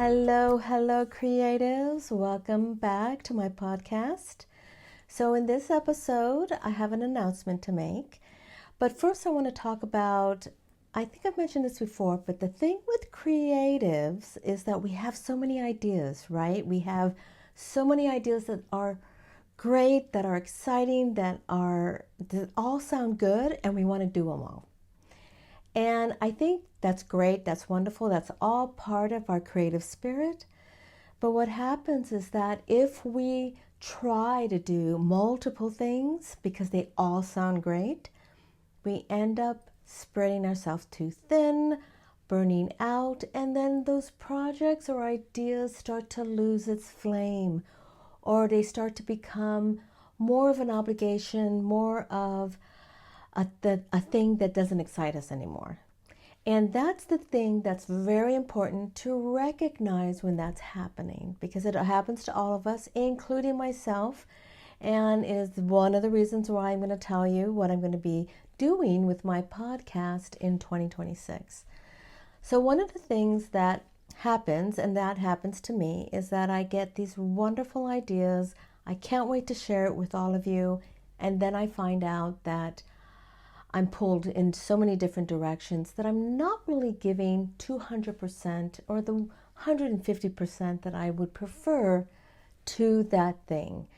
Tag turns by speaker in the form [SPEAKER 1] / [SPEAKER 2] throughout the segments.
[SPEAKER 1] Hello, creatives. Welcome back to my podcast. So, in this episode, I have an announcement to make. But first, I want to talk about, I think I've mentioned this before, but the thing with creatives is that we have so many ideas, right? We have so many ideas that are great, that are exciting, that all sound good, and we want to do them all. And I think that's great, that's wonderful, that's all part of our creative spirit. But what happens is that if we try to do multiple things because they all sound great, we end up spreading ourselves too thin, burning out, and then those projects or ideas start to lose its flame, or they start to become more of an obligation, more of a thing that doesn't excite us anymore. And that's the thing that's very important to recognize when that's happening, because it happens to all of us, including myself, and is one of the reasons why I'm going to tell you what I'm going to be doing with my podcast in 2026. So one of the things that happens, and that happens to me, is that I get these wonderful ideas. I can't wait to share it with all of you. And then I find out that I'm pulled in so many different directions that I'm not really giving 200% or the 150% that I would prefer to that thing.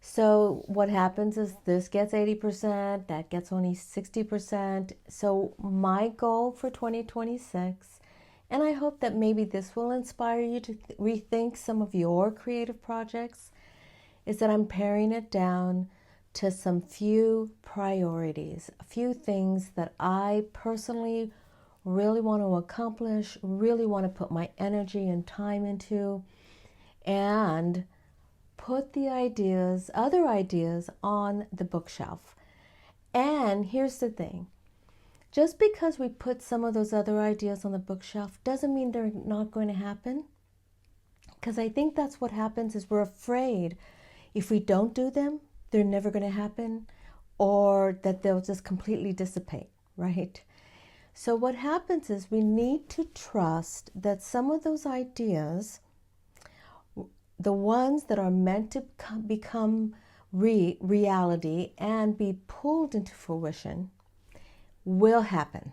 [SPEAKER 1] So what happens is this gets 80%, that gets only 60%. So my goal for 2026, and I hope that maybe this will inspire you to rethink some of your creative projects, is that I'm paring it down to some few priorities, a few things that I personally really want to accomplish, really want to put my energy and time into, and put the other ideas on the bookshelf. And here's the thing. Just because we put some of those other ideas on the bookshelf doesn't mean they're not going to happen. Because I think that's what happens is we're afraid if we don't do them, they're never going to happen, or that they'll just completely dissipate, right? So what happens is we need to trust that some of those ideas, the ones that are meant to become reality and be pulled into fruition, will happen.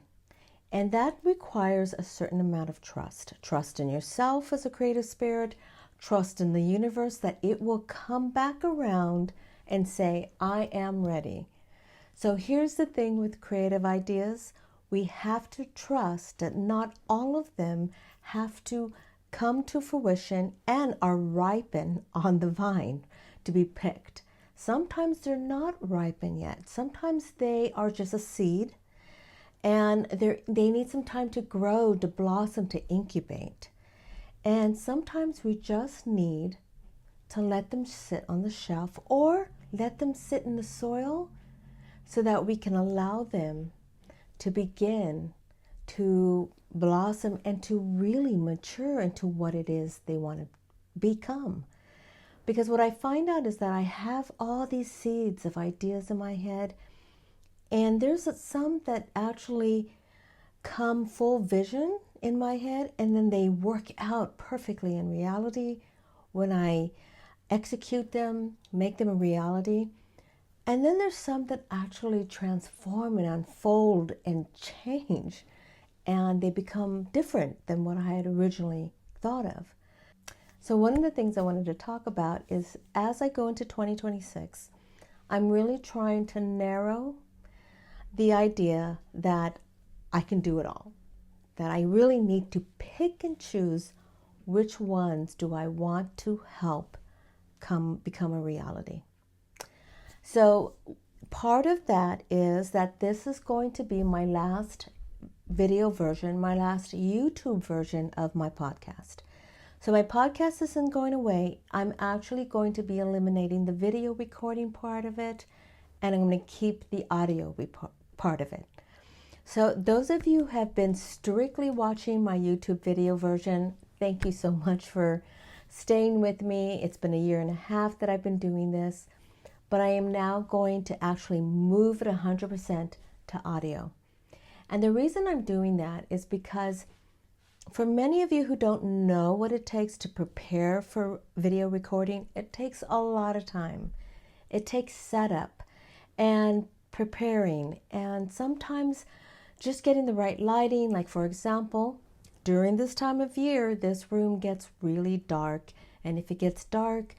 [SPEAKER 1] And that requires a certain amount of trust. Trust in yourself as a creative spirit, trust in the universe that it will come back around and say, I am ready. So here's the thing with creative ideas. We have to trust that not all of them have to come to fruition and are ripened on the vine to be picked. Sometimes they're not ripened yet. Sometimes they are just a seed and they need some time to grow, to blossom, to incubate. And sometimes we just need to let them sit on the shelf or let them sit in the soil so that we can allow them to begin to blossom and to really mature into what it is they want to become. Because what I find out is that I have all these seeds of ideas in my head, and there's some that actually come full vision in my head, and then they work out perfectly in reality when I execute them, make them a reality. And then there's some that actually transform and unfold and change, and they become different than what I had originally thought of. So one of the things I wanted to talk about is, as I go into 2026, I'm really trying to narrow the idea that I can do it all, that I really need to pick and choose which ones do I want to help become a reality. So part of that is that this is going to be my last video version, my last YouTube version of my podcast. So my podcast isn't going away. I'm actually going to be eliminating the video recording part of it, and I'm going to keep the audio part of it. So those of you who have been strictly watching my YouTube video version, thank you so much for staying with me. It's been 1.5 years that I've been doing this, but I am now going to actually move it 100% to audio. And the reason I'm doing that is because for many of you who don't know what it takes to prepare for video recording, it takes a lot of time. It takes setup and preparing, and sometimes just getting the right lighting. Like, for example, during this time of year, this room gets really dark, and if it gets dark,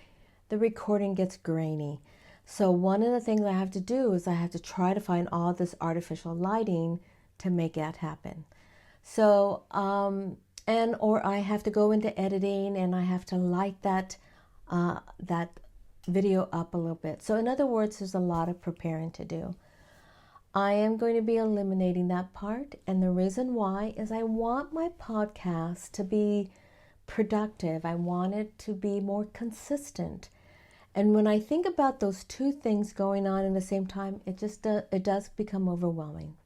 [SPEAKER 1] the recording gets grainy. So one of the things I have to do is I have to try to find all this artificial lighting to make that happen. So, or I have to go into editing and I have to light that video up a little bit. So in other words, there's a lot of preparing to do. I am going to be eliminating that part, and the reason why is I want my podcast to be productive. I want it to be more consistent. And when I think about those two things going on at the same time, it does become overwhelming.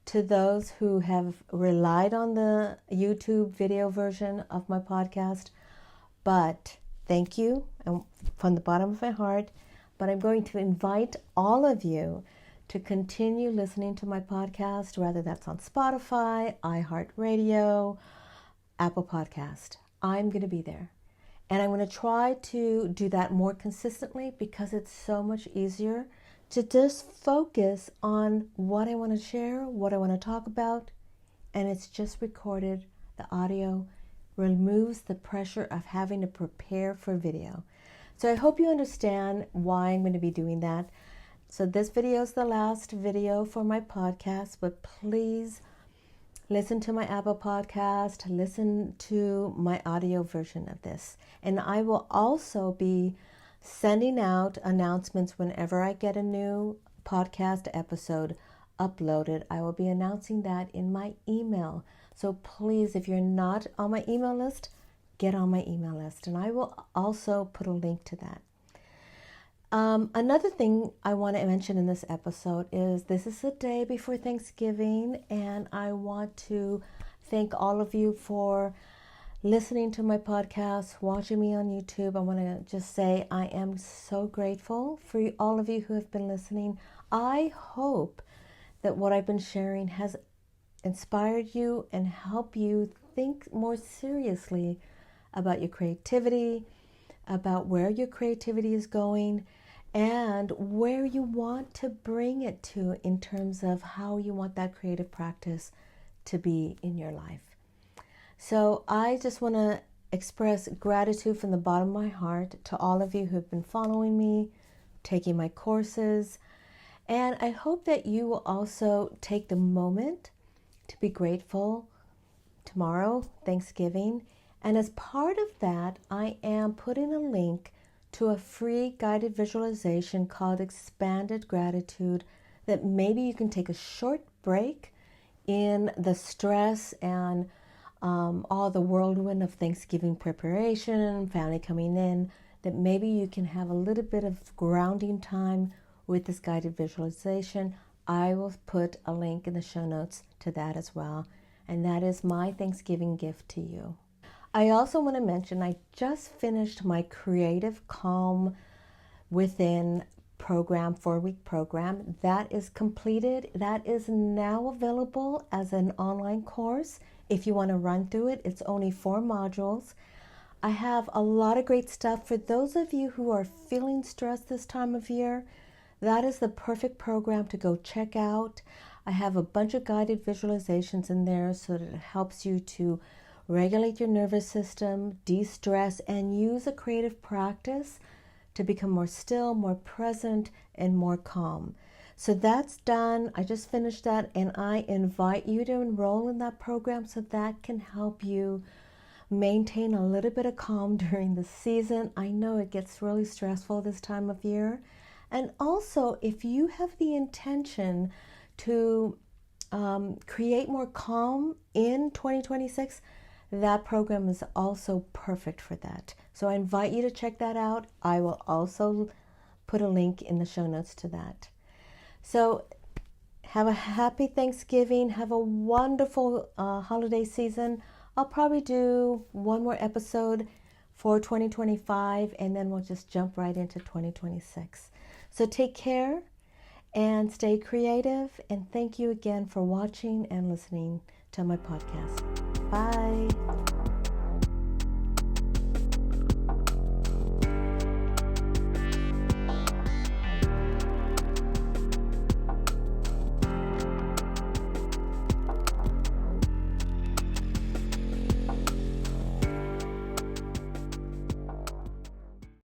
[SPEAKER 1] To those who have relied on the YouTube video version of my podcast, but thank you from the bottom of my heart. But I'm going to invite all of you to continue listening to my podcast, whether that's on Spotify, iheart Radio, Apple Podcast. I'm going to be there. And I'm going to try to do that more consistently because it's so much easier to just focus on what I want to share, what I want to talk about, and it's just recorded. The audio removes the pressure of having to prepare for video. So I hope you understand why I'm going to be doing that. So this video is the last video for my podcast, but please listen to my Apple podcast, listen to my audio version of this. And I will also be sending out announcements whenever I get a new podcast episode uploaded. I will be announcing that in my email. So please, if you're not on my email list, get on my email list. And I will also put a link to that. Another thing I want to mention in this episode is this is the day before Thanksgiving, and I want to thank all of you for listening to my podcast, watching me on YouTube. I want to just say I am so grateful for all of you who have been listening. I hope that what I've been sharing has inspired you and helped you think more seriously about your creativity, about where your creativity is going, and where you want to bring it to in terms of how you want that creative practice to be in your life. So I just want to express gratitude from the bottom of my heart to all of you who have been following me, taking my courses, and I hope that you will also take the moment to be grateful tomorrow, Thanksgiving. And as part of that, I am putting a link to a free guided visualization called Expanded Gratitude that maybe you can take a short break in the stress and all the whirlwind of Thanksgiving preparation, family coming in, that maybe you can have a little bit of grounding time with this guided visualization. I will put a link in the show notes to that as well. And that is my Thanksgiving gift to you. I also want to mention I just finished my Creative Calm Within program, 4-week program. That is completed. That is now available as an online course. If you want to run through it, it's only 4 modules. I have a lot of great stuff for those of you who are feeling stressed this time of year. That is the perfect program to go check out. I have a bunch of guided visualizations in there so that it helps you to regulate your nervous system, de-stress, and use a creative practice to become more still, more present, and more calm. So that's done. I just finished that, and I invite you to enroll in that program so that can help you maintain a little bit of calm during the season. I know it gets really stressful this time of year. And also, if you have the intention to create more calm in 2026, that program is also perfect for that. So I invite you to check that out. I will also put a link in the show notes to that. So have a happy Thanksgiving. Have a wonderful holiday season. I'll probably do one more episode for 2025, and then we'll just jump right into 2026. So take care and stay creative. And thank you again for watching and listening to my podcast. Bye.